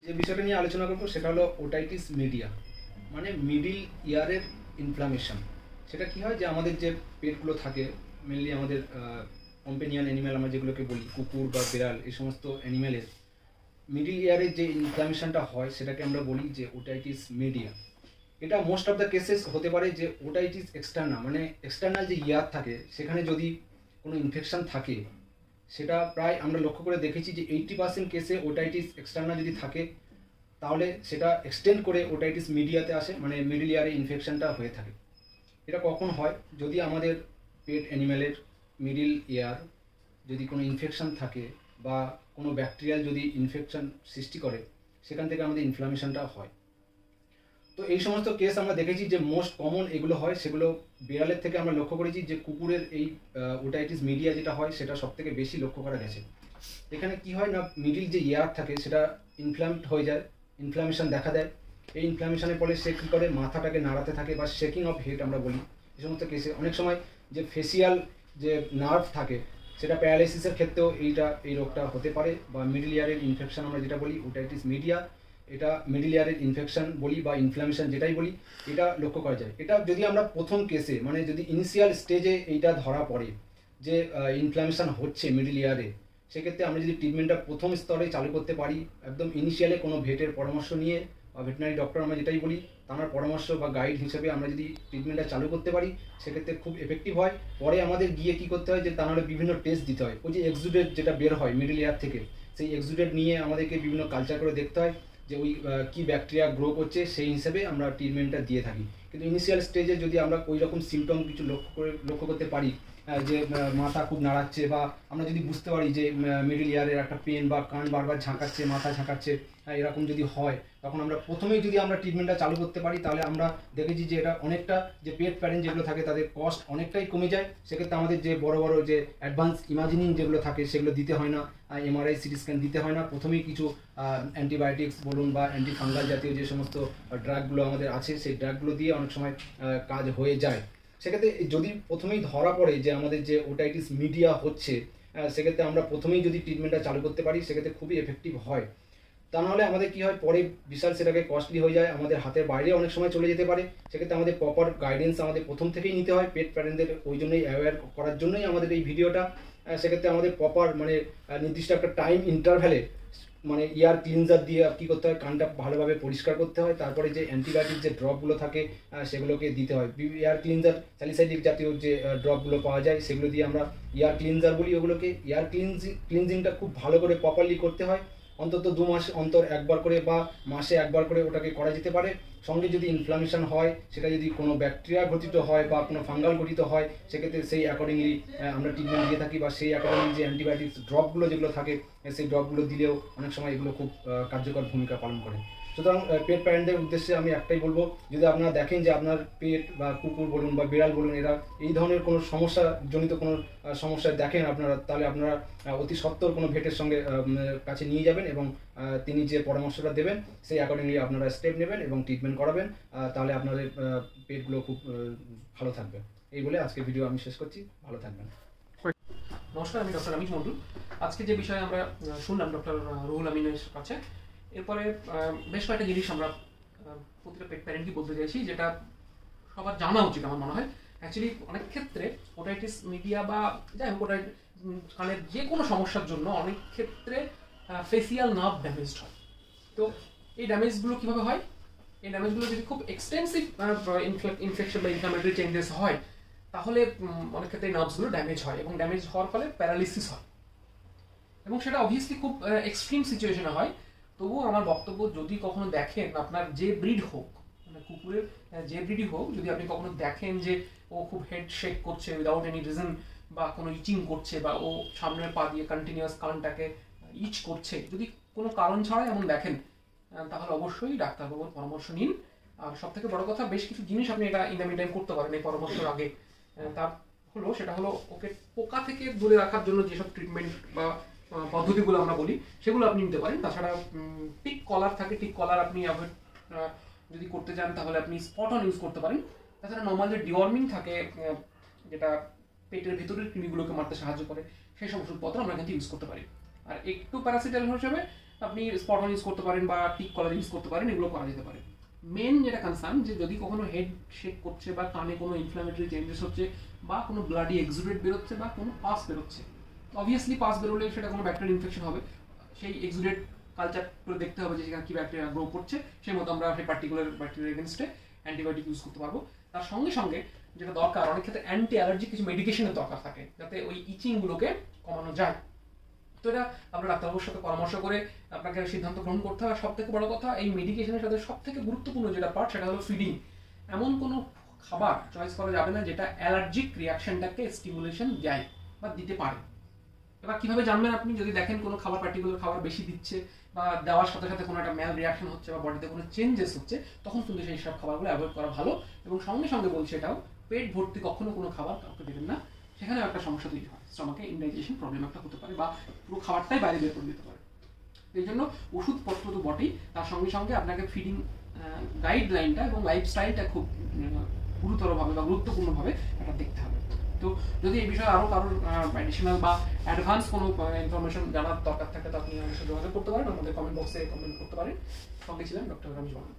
যে বিষয়টা নিয়ে আলোচনা করবো সেটা হলো ওটাইটিস মিডিয়া, মানে মিডিল ইয়ারের ইনফ্লামেশন। সেটা কি হয় যে আমাদের যে পেটগুলো থাকে, মেনলি আমাদের কম্পেনিয়ান অ্যানিম্যাল আমরা যেগুলোকে বলি, কুকুর বা বিড়াল, এই সমস্ত অ্যানিম্যালের মিডিল ইয়ারের যে ইনফ্লামেশনটা হয় সেটাকে আমরা বলি যে ওটাইটিস মিডিয়া। এটা মোস্ট অফ দ্য কেসেস হতে পারে যে ওটাইটিস এক্সটার্নাল, মানে এক্সটার্নাল যে ইয়ার থাকে সেখানে যদি কোনো ইনফেকশন থাকে, সেটা প্রায় আমরা লক্ষ্য করে দেখেছি যে 80% কেসে ওটাইটিস এক্সটার্নাল যদি থাকে তাহলে সেটা এক্সটেন্ড করে ওটাইটিস মিডিয়াতে আসে, মানে মিডল ইয়ারে ইনফেকশনটা হয়ে থাকে। এটা কখন হয়? যদি আমাদের পেট অ্যানিম্যালের মিডল ইয়ার যদি কোনো ইনফেকশন থাকে বা কোনো ব্যাকটেরিয়াল যদি ইনফেকশন সৃষ্টি করে, সেখান থেকে আমাদের ইনফ্লামেশনটা হয়। তো এই সমস্ত কেস আমরা দেখেছি যে মোস্ট কমন এগুলো হয়, সেগুলো বিড়ালের থেকে আমরা লক্ষ্য করেছি যে কুকুরের এই ওটাইটিস মিডিয়া যেটা হয় সেটা সবথেকে বেশি লক্ষ্য করা গেছে। এখানে কি হয় না, মিডিল যে ইয়ার থাকে সেটা ইনফ্ল্যামড হয়ে যায়, ইনফ্লামেশন দেখা দেয়। এই ইনফ্লামেশনের ফলে সে কী করে, মাথাটাকে নাড়াতে থাকে বা শেকিং অফ হেড আমরা বলি। এই সমস্ত কেসে অনেক সময় যে ফেসিয়াল যে নার্ভ থাকে সেটা প্যারালাইসিসের ক্ষেত্রেও এই রোগটা হতে পারে। বা মিডল ইয়ারের ইনফেকশন আমরা যেটা বলি ওটাইটিস মিডিয়া, এটা মিডল ইয়ারের ইনফেকশন বলি বা ইনফ্লামেশন যেটাই বলি, এটা লক্ষ্য করা যায়। এটা যদি আমরা প্রথম কেসে, মানে যদি ইনিশিয়াল স্টেজে এইটা ধরা পড়ে যে ইনফ্লামেশন হচ্ছে মিডল ইয়ারে, সেক্ষেত্রে আমরা যদি ট্রিটমেন্টটা প্রথম স্তরে চালু করতে পারি, একদম ইনিশিয়ালে কোনো ভেটের পরামর্শ নিয়ে বা ভেটেনারি ডক্টর আমরা যেটাই বলি তার পরামর্শ বা গাইড হিসেবে আমরা যদি ট্রিটমেন্টটা চালু করতে পারি, সেক্ষেত্রে খুব এফেক্টিভ হয়। পরে আমাদের গিয়ে কী করতে হয় যে তার বিভিন্ন টেস্ট দিতে হয়। ওই যে এক্সুডেট যেটা বের হয় মিডল ইয়ার থেকে, সেই এক্সুডেট নিয়ে আমাদেরকে বিভিন্ন কালচার করে দেখতে হয় যে ওই কী ব্যাকটেরিয়া গ্রো করছে, সেই হিসেবে আমরা ট্রিটমেন্টটা দিয়ে থাকি। কিন্তু ইনিশিয়াল স্টেজে যদি আমরা ওই রকম সিমটম কিছু লক্ষ্য করতে পারি, যে মাথা খুব নাড়াচ্ছে, বা আমরা যদি বুঝতে পারি যে মিডল ইয়ারের একটা পেন বা কান বারবার ঝাঁকাচ্ছে, মাথা ঝাঁকাচ্ছে, এরকম যদি হয়, তখন আমরা প্রথমেই যদি আমরা ট্রিটমেন্টটা চালু করতে পারি, তাহলে আমরা দেখেছি যে এটা অনেকটা যে পেট প্যারেন্ট যেগুলো থাকে তাদের কস্ট অনেকটাই কমে যায়। সেক্ষেত্রে আমাদের যে বড় বড় যে অ্যাডভান্স ইমাজিনিং যেগুলো থাকে সেগুলো দিতে হয় না, এমআরআই সিটি স্ক্যান দিতে হয় না। প্রথমেই কিছু অ্যান্টিবায়োটিক্স বলুন বা অ্যান্টিফাঙ্গাল জাতীয় যে সমস্ত ড্রাগগুলো আমাদের আছে, সেই ড্রাগগুলো দিয়ে অনেক সময় কাজ হয়ে যায়। সেক্ষেত্রে যদি প্রথমেই ধরা পড়ে যে আমাদের যে ওটাইটিস মিডিয়া হচ্ছে, সেক্ষেত্রে আমরা প্রথমেই যদি ট্রিটমেন্টটা চালু করতে পারি সেক্ষেত্রে খুবই এফেক্টিভ হয়। তা নাহলে আমাদের কী হয়, পরে বিশাল সেটাকে কস্টলি হয়ে যায়, আমাদের হাতের বাইরে অনেক সময় চলে যেতে পারে। সেক্ষেত্রে আমাদের প্রপার গাইডেন্স আমাদের প্রথম থেকেই নিতে হয় পেট প্যারেন্টদের, ওই জন্যই অ্যাওয়্যার করার জন্যই আমাদের এই ভিডিওটা। সেক্ষেত্রে আমাদের প্রপার মানে নির্দিষ্ট একটা টাইম ইন্টারভ্যালে মানে ইয়ার ক্লিনজার দিয়ে কী করতে হয়, কানটা ভালোভাবে পরিষ্কার করতে হয়। তারপরে যে অ্যান্টিবায়োটিক যে ড্রপগুলো থাকে সেগুলোকে দিতে হয়। ইয়ার ক্লিনজার স্যালিসাইডিক জাতীয় যে ড্রপগুলো পাওয়া যায় সেগুলো দিয়ে আমরা ইয়ার ক্লিনজার বলি ওগুলোকে। ইয়ার ক্লিনজিংটা খুব ভালো করে প্রপারলি করতে হয়, অন্তত 2 মাস অন্তর একবার করে বা মাসে একবার করে ওটাকে করা যেতে পারে। সঙ্গে যদি ইনফ্লামেশন হয়, সেটা যদি কোনো ব্যাকটেরিয়া ঘটিত হয় বা কোনো ফাঙ্গাল ঘটিত হয়, সেক্ষেত্রে সেই অ্যাকর্ডিংলি আমরা ট্রিটমেন্ট দিয়ে থাকি। বা সেই অ্যাকর্ডিংলি যে অ্যান্টিবায়োটিক্স ড্রপগুলো যেগুলো থাকে সেই ড্রপগুলো দিলেও অনেক সময় এগুলো খুব কার্যকর ভূমিকা পালন করে। সুতরাং পেট প্যারেন্টদের উদ্দেশ্যে আমি একটাই বলবো, যদি আপনারা দেখেন যে আপনার পেট বা কুকুর বলুন বা বিড়াল বলুন এরা এই ধরনের কোনো সমস্যাজনিত কোনো সমস্যা দেখেন আপনারা, তাহলে আপনারা অতি সত্বর কোনো ভেটের সঙ্গে কাছে নিয়ে যাবেন এবং তিনি যে পরামর্শটা দেবেন সেই অ্যাকর্ডিংলি আপনারা স্টেপ নেবেন এবং ট্রিটমেন্ট করাবেন। তাহলে আপনাদের পেটগুলো খুব ভালো থাকবে। এই বলে আজকে ভিডিও আমি শেষ করছি। ভালো থাকবেন। নমস্কার, আমি ডক্টর অমিত মন্ডল। আজকে যে বিষয়ে আমরা শুনলাম ডক্টর রুহুল আমিনের কাছে, এরপরে বেশ কয়েকটা জিনিস আমরা প্রতিটা পেট প্যারেন্টকে বলতে চাইছি, যেটা সবার জানা উচিত আমার মনে হয়। অ্যাকচুয়ালি অনেক ক্ষেত্রে ওটাইটিস মিডিয়া বা যাই হোক ওটাই কানের যে কোনো সমস্যার জন্য অনেক ক্ষেত্রে ফেসিয়াল নার্ভ ড্যামেজড হয়। তো এই ড্যামেজগুলো কীভাবে হয়? এই ড্যামেজগুলো যদি খুব এক্সটেন্সিভ ইনফেকশন বা ইনফ্লামেটরি চেঞ্জেস হয়, তাহলে অনেক ক্ষেত্রে নার্ভসগুলো ড্যামেজ হয় এবং ড্যামেজ হওয়ার ফলে প্যারালিসিস হয়, এবং সেটা অবভিয়াসলি খুব এক্সট্রিম সিচুয়েশনে হয়। তবুও আমার বক্তব্য, যদি কখনো দেখেন আপনার যে ব্রিড হোক, মানে কুকুরের যে ব্রিডই হোক, যদি আপনি কখনো দেখেন যে ও খুব হেড শেক করছে উইদাউট এনি রিজন, বা কোনো ইচিং করছে, বা ও সামনের পা দিয়ে কন্টিনিউয়াস কানটাকে ইচ করছে, যদি কোনো কারণ ছাড়াই এমন দেখেন, তাহলে অবশ্যই ডাক্তারবাবুর পরামর্শ নিন। আর সব থেকে বড় কথা, বেশ কিছু জিনিস আপনি এটা ইন দ্য মিন টাইম করতে পারেন এই পরামর্শের আগে। তার সেটা হলো ওকে পোকা থেকে দূরে রাখার জন্য যেসব ট্রিটমেন্ট বা পদ্ধতিগুলো আমরা বলি সেগুলো আপনি নিতে পারেন। তাছাড়া টিক কলার থাকে, টিক কলার আপনি অ্যাভয়েড যদি করতে চান তাহলে আপনি স্পট অন ইউজ করতে পারেন। তাছাড়া নর্মাল যে ডিওয়ার্মিং থাকে, যেটা পেটের ভিতরের কৃমিগুলোকে মারতে সাহায্য করে, সেই সব ওষুধপত্র আমরা কিন্তু ইউজ করতে পারি। আর একটু প্যারাসিটামল হিসেবে আপনি স্পট অন ইউজ করতে পারেন বা টিক কলার ইউজ করতে পারেন, এগুলো করা যেতে পারে। মেন যেটা কনসার্ন যে যদি কখনো হেড শেক করছে বা কানে কোনো ইনফ্লামেটরি চেঞ্জেস হচ্ছে বা কোনো ব্লাডি এক্সুডেট বেরোচ্ছে বা কোনো পাস বেরোচ্ছে, অবভিয়াসলি পাস বেরোলে সেটা কোনো ব্যাকটেরিয়াল ইনফেকশন হবে। সেই এক্সুডেট কালচার করে দেখতে হবে যে সেখানে কী ব্যাকটেরিয়া গ্রো করছে, সেই মতো আমরা সেই পার্টিকুলার ব্যাকটেরিয়া এগেনস্টে অ্যান্টিবায়োটিক ইউজ করতে পারবো। তার সঙ্গে সঙ্গে যেটা দরকার, অনেক ক্ষেত্রে অ্যান্টি অ্যালার্জিক কিছু মেডিকেশনের দরকার থাকে যাতে ওই ইচিংগুলোকে কমানো যায়। তো এটা আপনার ডাক্তারবাবুর সাথে পরামর্শ করে আপনাকে সিদ্ধান্ত গ্রহণ করতে হবে। সব থেকে বড় কথা, এই মেডিকেশনের সাথে সব থেকে গুরুত্বপূর্ণ যেটা পার্ট সেটা হলো ফিডিং। এমন কোনো খাবার চয়েস করা যাবে না যেটা অ্যালার্জিক রিয়াকশনটাকে স্টিমুলেশন দেয় বা দিতে পারে। এবার কীভাবে জানবেন আপনি? যদি দেখেন কোনো খাবার পার্টিকুলার খাবার বেশি দিচ্ছে বা দেওয়ার সাথে সাথে কোনো একটা ম্যাল রিয়াকশন হচ্ছে বা বডিতে কোনো চেঞ্জেস হচ্ছে, তখন কিন্তু সেই সব খাবারগুলো অ্যাভয়েড করা ভালো। এবং সঙ্গে সঙ্গে বলছে এটাও, পেট ভর্তি কখনো কোনো খাবার কাউকে দেবেন না, সেখানেও একটা সমস্যা তৈরি হয়, স্টমাকে ইনডাইজেশন প্রবলেম একটা হতে পারে বা পুরো খাবারটাই বাইরে বের করে দিতে পারে। এই জন্য ওষুধপত্র তো বটেই, তার সঙ্গে সঙ্গে আপনাকে ফিডিং গাইডলাইনটা এবং লাইফস্টাইলটা খুব গুরুতরভাবে বা গুরুত্বপূর্ণভাবে এটা দেখতে হবে। তো যদি এই বিষয়ে আরও কারোর অ্যাডিশনাল বা অ্যাডভান্স কোনো ইনফরমেশন জানার দরকার থাকে, তো আপনি আমাদের সাথে যোগাযোগ করতে পারেন, আমাদের কমেন্ট বক্সে কমেন্ট করতে পারেন। সঙ্গে ছিলেন ডক্টর রমেশ বাবু।